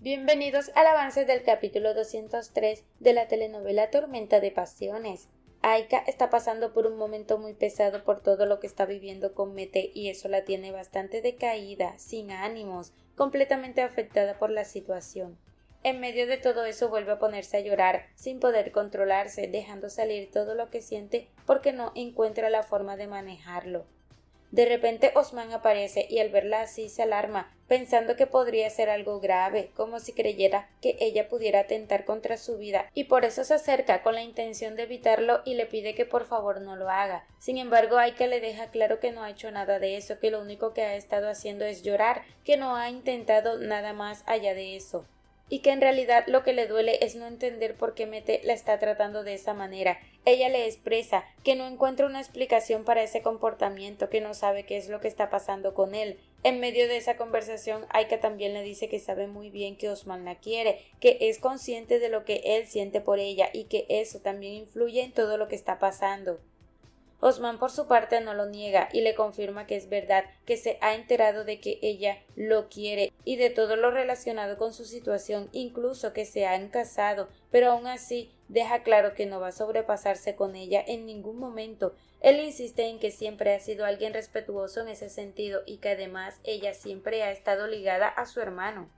Bienvenidos al avance del capítulo 203 de la telenovela Tormenta de Pasiones. Aika está pasando por un momento muy pesado por todo lo que está viviendo con Mete y eso la tiene bastante decaída, sin ánimos, completamente afectada por la situación. En medio de todo eso vuelve a ponerse a llorar, sin poder controlarse, dejando salir todo lo que siente porque no encuentra la forma de manejarlo. De repente Osman aparece y al verla así se alarma, pensando que podría ser algo grave, como si creyera que ella pudiera atentar contra su vida, y por eso se acerca con la intención de evitarlo y le pide que por favor no lo haga. Sin embargo, Aika le deja claro que no ha hecho nada de eso, que lo único que ha estado haciendo es llorar, que no ha intentado nada más allá de eso. Y que en realidad lo que le duele es no entender por qué Mete la está tratando de esa manera. Ella le expresa que no encuentra una explicación para ese comportamiento, que no sabe qué es lo que está pasando con él. En medio de esa conversación, Aika también le dice que sabe muy bien que Osman la quiere, que es consciente de lo que él siente por ella y que eso también influye en todo lo que está pasando. Osman por su parte no lo niega y le confirma que es verdad, que se ha enterado de que ella lo quiere y de todo lo relacionado con su situación, incluso que se han casado, pero aún así deja claro que no va a sobrepasarse con ella en ningún momento. Él insiste en que siempre ha sido alguien respetuoso en ese sentido y que además ella siempre ha estado ligada a su hermano,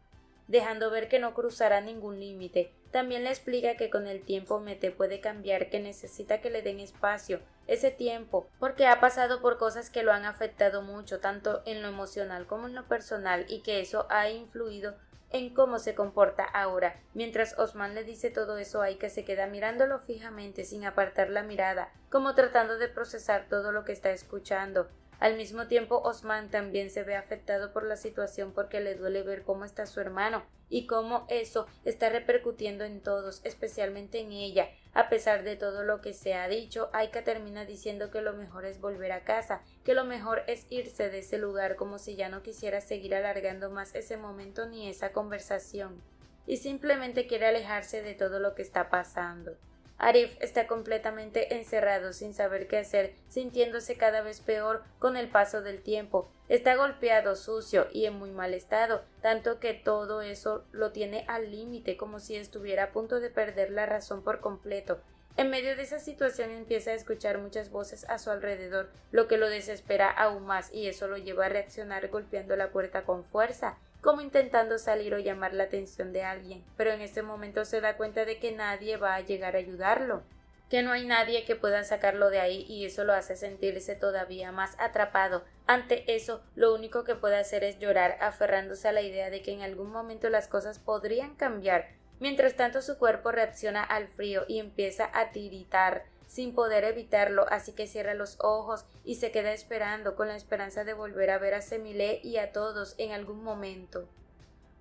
dejando ver que no cruzará ningún límite. También le explica que con el tiempo Mete puede cambiar, que necesita que le den espacio, ese tiempo, porque ha pasado por cosas que lo han afectado mucho, tanto en lo emocional como en lo personal, y que eso ha influido en cómo se comporta ahora. Mientras Osman le dice todo eso, Aika se queda mirándolo fijamente sin apartar la mirada, como tratando de procesar todo lo que está escuchando. Al mismo tiempo, Osman también se ve afectado por la situación porque le duele ver cómo está su hermano y cómo eso está repercutiendo en todos, especialmente en ella. A pesar de todo lo que se ha dicho, Aika termina diciendo que lo mejor es volver a casa, que lo mejor es irse de ese lugar, como si ya no quisiera seguir alargando más ese momento ni esa conversación, y simplemente quiere alejarse de todo lo que está pasando. Arif está completamente encerrado sin saber qué hacer, sintiéndose cada vez peor con el paso del tiempo. Está golpeado, sucio y en muy mal estado, tanto que todo eso lo tiene al límite, como si estuviera a punto de perder la razón por completo. En medio de esa situación empieza a escuchar muchas voces a su alrededor, lo que lo desespera aún más y eso lo lleva a reaccionar golpeando la puerta con fuerza, como intentando salir o llamar la atención de alguien, pero en ese momento se da cuenta de que nadie va a llegar a ayudarlo, que no hay nadie que pueda sacarlo de ahí y eso lo hace sentirse todavía más atrapado. Ante eso, lo único que puede hacer es llorar, aferrándose a la idea de que en algún momento las cosas podrían cambiar. Mientras tanto, su cuerpo reacciona al frío y empieza a tiritar, sin poder evitarlo, así que cierra los ojos y se queda esperando, con la esperanza de volver a ver a Semile y a todos en algún momento.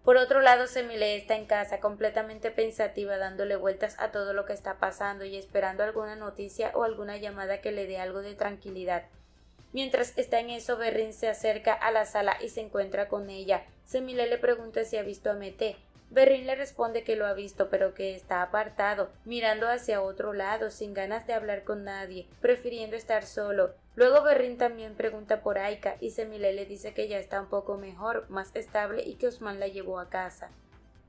Por otro lado, Semile está en casa, completamente pensativa, dándole vueltas a todo lo que está pasando y esperando alguna noticia o alguna llamada que le dé algo de tranquilidad. Mientras está en eso, Berrin se acerca a la sala y se encuentra con ella. Semile le pregunta si ha visto a Mete. Berrin le responde que lo ha visto, pero que está apartado, mirando hacia otro lado, sin ganas de hablar con nadie, prefiriendo estar solo. Luego Berrin también pregunta por Aika y Semile le dice que ya está un poco mejor, más estable y que Osman la llevó a casa.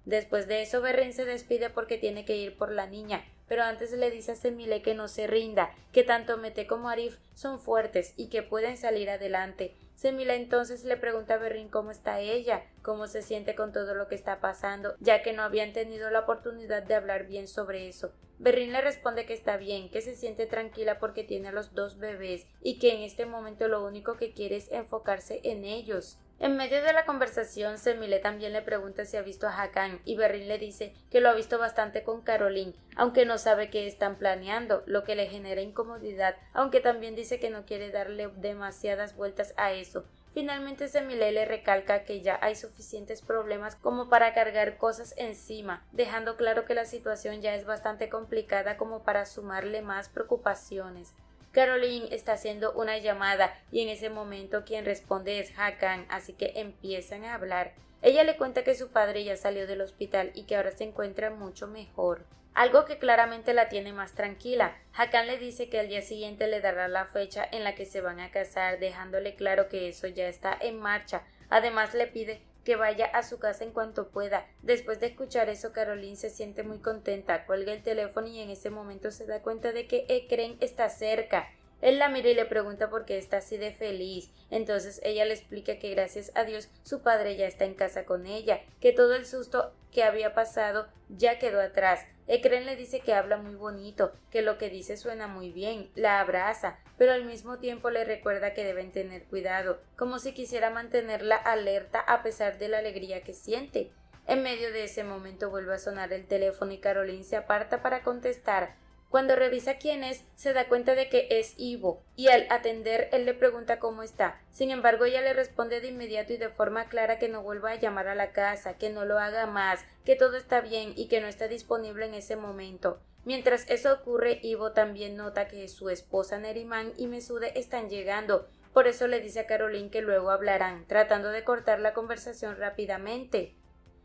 Después de eso, Berrin se despide porque tiene que ir por la niña, pero antes le dice a Semile que no se rinda, que tanto Mete como Arif son fuertes y que pueden salir adelante. Semile entonces le pregunta a Berrin cómo está ella, cómo se siente con todo lo que está pasando, ya que no habían tenido la oportunidad de hablar bien sobre eso. Berrin le responde que está bien, que se siente tranquila porque tiene a los 2 bebés y que en este momento lo único que quiere es enfocarse en ellos. En medio de la conversación, Semile también le pregunta si ha visto a Hakan y Berrin le dice que lo ha visto bastante con Caroline, aunque no sabe qué están planeando, lo que le genera incomodidad, aunque también dice que no quiere darle demasiadas vueltas a eso. Finalmente Semile le recalca que ya hay suficientes problemas como para cargar cosas encima, dejando claro que la situación ya es bastante complicada como para sumarle más preocupaciones. Caroline está haciendo una llamada y en ese momento quien responde es Hakan, así que empiezan a hablar. Ella le cuenta que su padre ya salió del hospital y que ahora se encuentra mucho mejor, algo que claramente la tiene más tranquila. Hakan le dice que al día siguiente le dará la fecha en la que se van a casar, dejándole claro que eso ya está en marcha. Además le pide que vaya a su casa en cuanto pueda. Después de escuchar eso, Caroline se siente muy contenta, cuelga el teléfono y en ese momento se da cuenta de que Ekren está cerca. Él la mira y le pregunta por qué está así de feliz. Entonces ella le explica que gracias a Dios su padre ya está en casa con ella, que todo el susto que había pasado ya quedó atrás. Ekren le dice que habla muy bonito, que lo que dice suena muy bien, la abraza, pero al mismo tiempo le recuerda que deben tener cuidado, como si quisiera mantenerla alerta a pesar de la alegría que siente. En medio de ese momento vuelve a sonar el teléfono y Caroline se aparta para contestar. Cuando revisa quién es, se da cuenta de que es Ivo, y al atender él le pregunta cómo está. Sin embargo, ella le responde de inmediato y de forma clara que no vuelva a llamar a la casa, que no lo haga más, que todo está bien y que no está disponible en ese momento. Mientras eso ocurre, Ivo también nota que su esposa Neriman y Mesude están llegando. Por eso le dice a Caroline que luego hablarán, tratando de cortar la conversación rápidamente.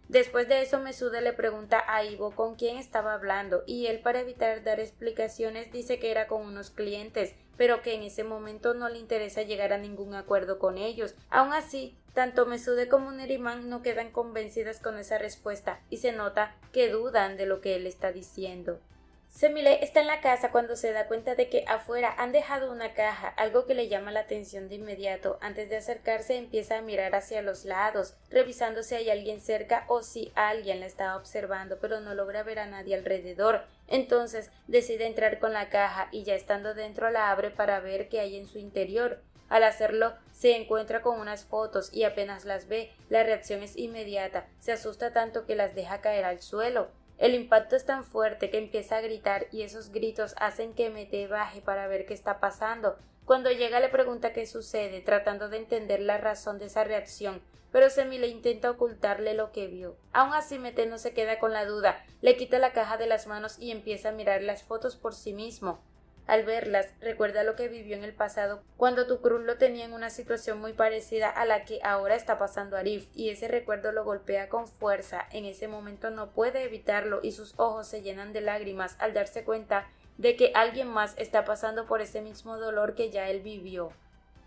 Después de eso, Mesude le pregunta a Ivo con quién estaba hablando y él, para evitar dar explicaciones, dice que era con unos clientes, pero que en ese momento no le interesa llegar a ningún acuerdo con ellos. Aún así, tanto Mesude como Neriman no quedan convencidas con esa respuesta y se nota que dudan de lo que él está diciendo. Semile está en la casa cuando se da cuenta de que afuera han dejado una caja, algo que le llama la atención de inmediato. Antes de acercarse empieza a mirar hacia los lados, revisando si hay alguien cerca o si alguien la está observando, pero no logra ver a nadie alrededor. Entonces decide entrar con la caja y ya estando dentro la abre para ver qué hay en su interior. Al hacerlo, se encuentra con unas fotos y apenas las ve, la reacción es inmediata. Se asusta tanto que las deja caer al suelo. El impacto es tan fuerte que empieza a gritar y esos gritos hacen que Mete baje para ver qué está pasando. Cuando llega le pregunta qué sucede, tratando de entender la razón de esa reacción, pero Semile intenta ocultarle lo que vio. Aún así Mete no se queda con la duda, le quita la caja de las manos y empieza a mirar las fotos por sí mismo. Al verlas, recuerda lo que vivió en el pasado cuando Tukrul lo tenía en una situación muy parecida a la que ahora está pasando Arif, y ese recuerdo lo golpea con fuerza. En ese momento no puede evitarlo y sus ojos se llenan de lágrimas al darse cuenta de que alguien más está pasando por ese mismo dolor que ya él vivió.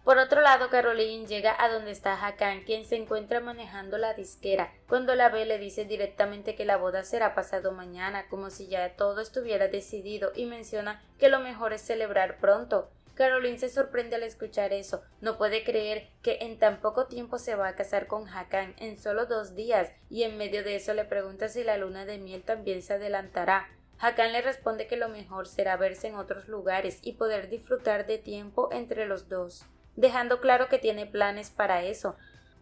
Por otro lado, Caroline llega a donde está Hakan, quien se encuentra manejando la disquera. Cuando la ve le dice directamente que la boda será pasado mañana, como si ya todo estuviera decidido, y menciona que lo mejor es celebrar pronto. Caroline se sorprende al escuchar eso. No puede creer que en tan poco tiempo se va a casar con Hakan, en solo 2 días, y en medio de eso le pregunta si la luna de miel también se adelantará. Hakan le responde que lo mejor será verse en otros lugares y poder disfrutar de tiempo entre los dos, dejando claro que tiene planes para eso.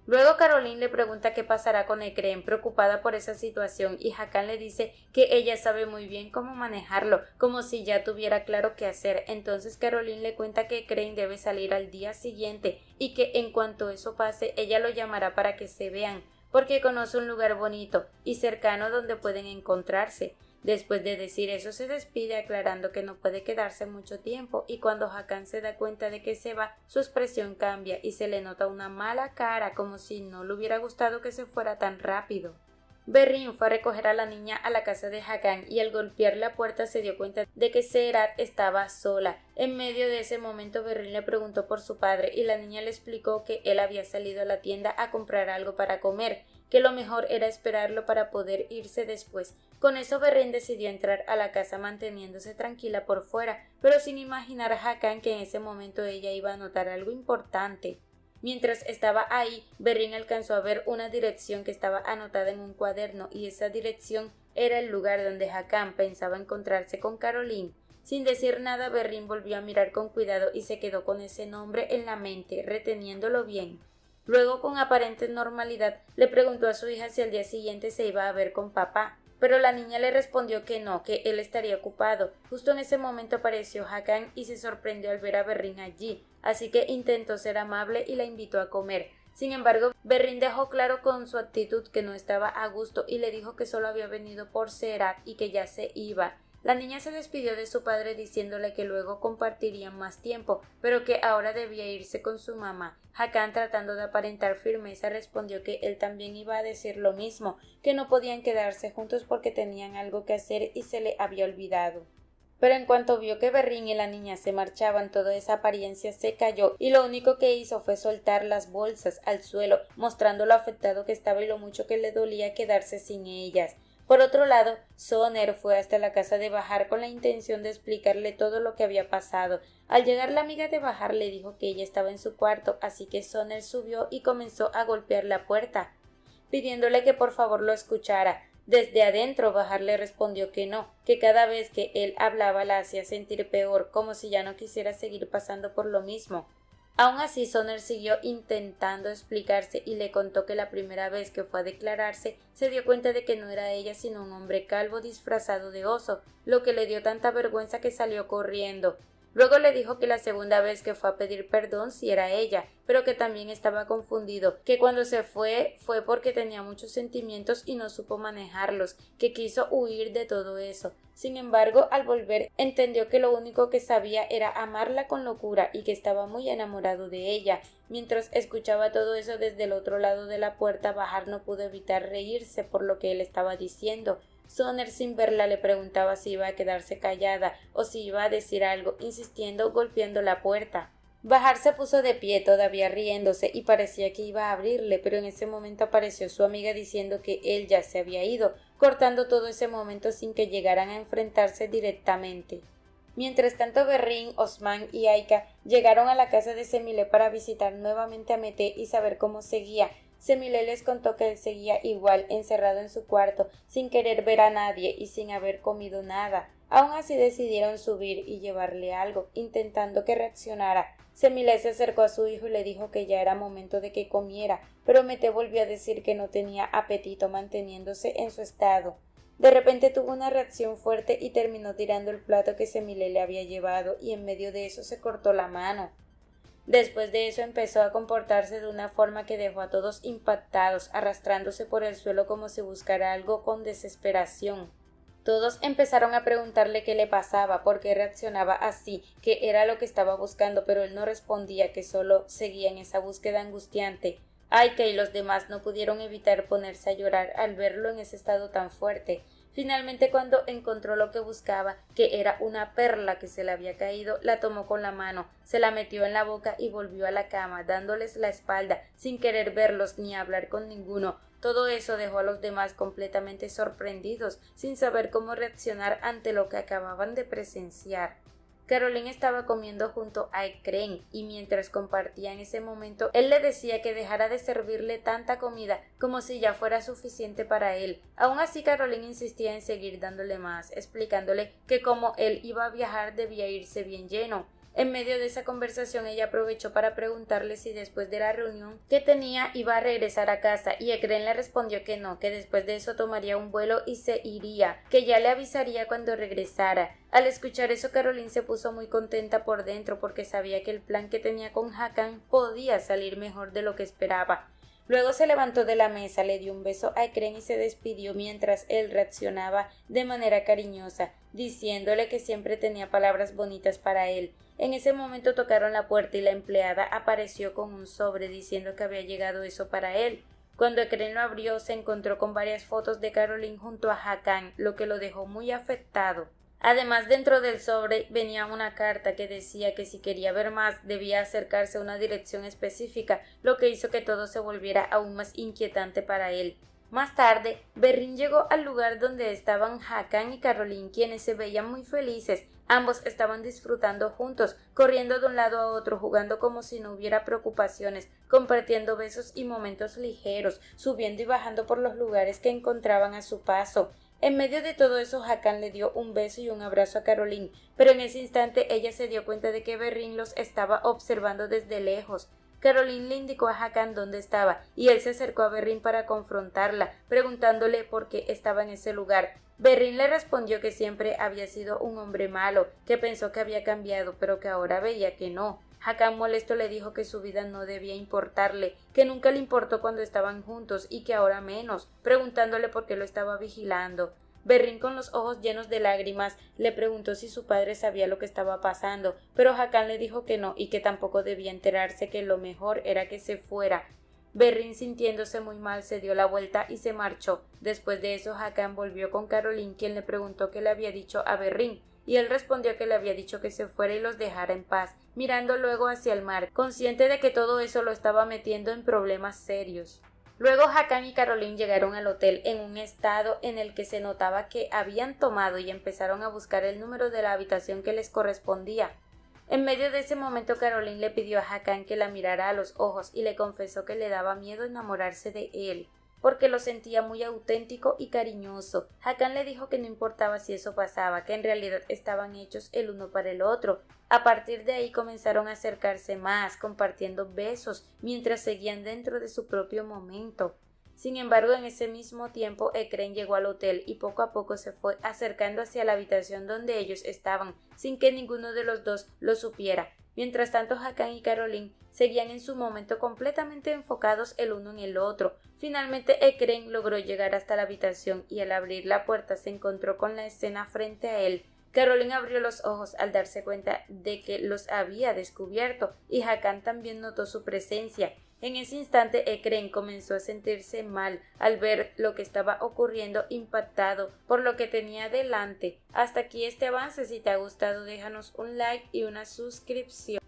Luego Caroline le pregunta qué pasará con Ekren, preocupada por esa situación, y Hakan le dice que ella sabe muy bien cómo manejarlo, como si ya tuviera claro qué hacer. Entonces Caroline le cuenta que Ekren debe salir al día siguiente y que en cuanto eso pase ella lo llamará para que se vean, porque conoce un lugar bonito y cercano donde pueden encontrarse. Después de decir eso se despide aclarando que no puede quedarse mucho tiempo, y cuando Hakan se da cuenta de que se va, su expresión cambia y se le nota una mala cara, como si no le hubiera gustado que se fuera tan rápido. Berrin fue a recoger a la niña a la casa de Hakan y al golpear la puerta se dio cuenta de que Seherat estaba sola. En medio de ese momento Berrin le preguntó por su padre y la niña le explicó que él había salido a la tienda a comprar algo para comer, que lo mejor era esperarlo para poder irse después. Con eso Berrin decidió entrar a la casa manteniéndose tranquila por fuera, pero sin imaginar a Hakan que en ese momento ella iba a notar algo importante. Mientras estaba ahí, Berrin alcanzó a ver una dirección que estaba anotada en un cuaderno, y esa dirección era el lugar donde Hakan pensaba encontrarse con Caroline. Sin decir nada, Berrin volvió a mirar con cuidado y se quedó con ese nombre en la mente, reteniéndolo bien. Luego, con aparente normalidad, le preguntó a su hija si al día siguiente se iba a ver con papá, pero la niña le respondió que no, que él estaría ocupado. Justo en ese momento apareció Hakan y se sorprendió al ver a Berrin allí, así que intentó ser amable y la invitó a comer. Sin embargo, Berrin dejó claro con su actitud que no estaba a gusto y le dijo que solo había venido por Seherat y que ya se iba. La niña se despidió de su padre diciéndole que luego compartirían más tiempo, pero que ahora debía irse con su mamá. Hakan, tratando de aparentar firmeza, respondió que él también iba a decir lo mismo, que no podían quedarse juntos porque tenían algo que hacer y se le había olvidado. Pero en cuanto vio que Berrín y la niña se marchaban, toda esa apariencia se cayó y lo único que hizo fue soltar las bolsas al suelo, mostrando lo afectado que estaba y lo mucho que le dolía quedarse sin ellas. Por otro lado, Soner fue hasta la casa de Bahar con la intención de explicarle todo lo que había pasado. Al llegar la amiga de Bahar le dijo que ella estaba en su cuarto, así que Soner subió y comenzó a golpear la puerta, pidiéndole que por favor lo escuchara. Desde adentro Bahar le respondió que no, que cada vez que él hablaba la hacía sentir peor, como si ya no quisiera seguir pasando por lo mismo. Aún así, Soner siguió intentando explicarse y le contó que la primera vez que fue a declararse se dio cuenta de que no era ella sino un hombre calvo disfrazado de oso, lo que le dio tanta vergüenza que salió corriendo. Luego le dijo que la segunda vez que fue a pedir perdón sí era ella, pero que también estaba confundido, que cuando se fue porque tenía muchos sentimientos y no supo manejarlos, que quiso huir de todo eso. Sin embargo, al volver entendió que lo único que sabía era amarla con locura y que estaba muy enamorado de ella. Mientras escuchaba todo eso desde el otro lado de la puerta, Bahar no pudo evitar reírse por lo que él estaba diciendo. Soner sin verla le preguntaba si iba a quedarse callada o si iba a decir algo, insistiendo golpeando la puerta. Bahar se puso de pie todavía riéndose y parecía que iba a abrirle, pero en ese momento apareció su amiga diciendo que él ya se había ido, cortando todo ese momento sin que llegaran a enfrentarse directamente. Mientras tanto, Berrín, Osman y Aika llegaron a la casa de Cemile para visitar nuevamente a Mete y saber cómo seguía. Cemile les contó que él seguía igual, encerrado en su cuarto, sin querer ver a nadie y sin haber comido nada. Aún así decidieron subir y llevarle algo, intentando que reaccionara. Cemile se acercó a su hijo y le dijo que ya era momento de que comiera, pero Mete volvió a decir que no tenía apetito manteniéndose en su estado. De repente tuvo una reacción fuerte y terminó tirando el plato que Cemile le había llevado y en medio de eso se cortó la mano. Después de eso empezó a comportarse de una forma que dejó a todos impactados, arrastrándose por el suelo como si buscara algo con desesperación. Todos empezaron a preguntarle qué le pasaba, por qué reaccionaba así, qué era lo que estaba buscando, pero él no respondía, que solo seguía en esa búsqueda angustiante. Aika y los demás no pudieron evitar ponerse a llorar al verlo en ese estado tan fuerte. Finalmente, cuando encontró lo que buscaba, que era una perla que se le había caído, la tomó con la mano, se la metió en la boca y volvió a la cama, dándoles la espalda, sin querer verlos ni hablar con ninguno. Todo eso dejó a los demás completamente sorprendidos, sin saber cómo reaccionar ante lo que acababan de presenciar. Caroline estaba comiendo junto a Ekren y mientras compartían ese momento, él le decía que dejara de servirle tanta comida como si ya fuera suficiente para él. Aún así, Caroline insistía en seguir dándole más, explicándole que como él iba a viajar debía irse bien lleno. En medio de esa conversación ella aprovechó para preguntarle si después de la reunión que tenía iba a regresar a casa y Ekren le respondió que no, que después de eso tomaría un vuelo y se iría, que ya le avisaría cuando regresara. Al escuchar eso, Caroline se puso muy contenta por dentro porque sabía que el plan que tenía con Hakan podía salir mejor de lo que esperaba. Luego se levantó de la mesa, le dio un beso a Ekren y se despidió mientras él reaccionaba de manera cariñosa, diciéndole que siempre tenía palabras bonitas para él. En ese momento tocaron la puerta y la empleada apareció con un sobre diciendo que había llegado eso para él. Cuando Ekren lo abrió, se encontró con varias fotos de Caroline junto a Hakan, lo que lo dejó muy afectado. Además, dentro del sobre venía una carta que decía que si quería ver más debía acercarse a una dirección específica, lo que hizo que todo se volviera aún más inquietante para él. Más tarde, Berrín llegó al lugar donde estaban Hakan y Caroline, quienes se veían muy felices. Ambos estaban disfrutando juntos, corriendo de un lado a otro, jugando como si no hubiera preocupaciones, compartiendo besos y momentos ligeros, subiendo y bajando por los lugares que encontraban a su paso. En medio de todo eso, Hakan le dio un beso y un abrazo a Caroline, pero en ese instante ella se dio cuenta de que Berrín los estaba observando desde lejos. Caroline le indicó a Hakan dónde estaba, y él se acercó a Berrín para confrontarla, preguntándole por qué estaba en ese lugar. Berrín le respondió que siempre había sido un hombre malo, que pensó que había cambiado, pero que ahora veía que no. Hakan molesto le dijo que su vida no debía importarle, que nunca le importó cuando estaban juntos y que ahora menos, preguntándole por qué lo estaba vigilando. Berrín, con los ojos llenos de lágrimas, le preguntó si su padre sabía lo que estaba pasando, pero Hakan le dijo que no y que tampoco debía enterarse, que lo mejor era que se fuera. Berrín, sintiéndose muy mal, se dio la vuelta y se marchó. Después de eso, Hakan volvió con Caroline, quien le preguntó qué le había dicho a Berrín. y él respondió que le había dicho que se fuera y los dejara en paz, mirando luego hacia el mar, consciente de que todo eso lo estaba metiendo en problemas serios. Luego Hakan y Caroline llegaron al hotel en un estado en el que se notaba que habían tomado y empezaron a buscar el número de la habitación que les correspondía. En medio de ese momento Caroline le pidió a Hakan que la mirara a los ojos y le confesó que le daba miedo enamorarse de él, porque lo sentía muy auténtico y cariñoso. Hakan le dijo que no importaba si eso pasaba, que en realidad estaban hechos el uno para el otro. A partir de ahí comenzaron a acercarse más, compartiendo besos, mientras seguían dentro de su propio momento. Sin embargo, en ese mismo tiempo, Ekren llegó al hotel y poco a poco se fue acercando hacia la habitación donde ellos estaban, sin que ninguno de los dos lo supiera. Mientras tanto, Hakan y Caroline seguían en su momento completamente enfocados el uno en el otro. Finalmente, Ekren logró llegar hasta la habitación y al abrir la puerta se encontró con la escena frente a él. Caroline abrió los ojos al darse cuenta de que los había descubierto y Hakan también notó su presencia. En ese instante Ekren comenzó a sentirse mal al ver lo que estaba ocurriendo, impactado por lo que tenía delante. Hasta aquí este avance. Si te ha gustado, déjanos un like y una suscripción.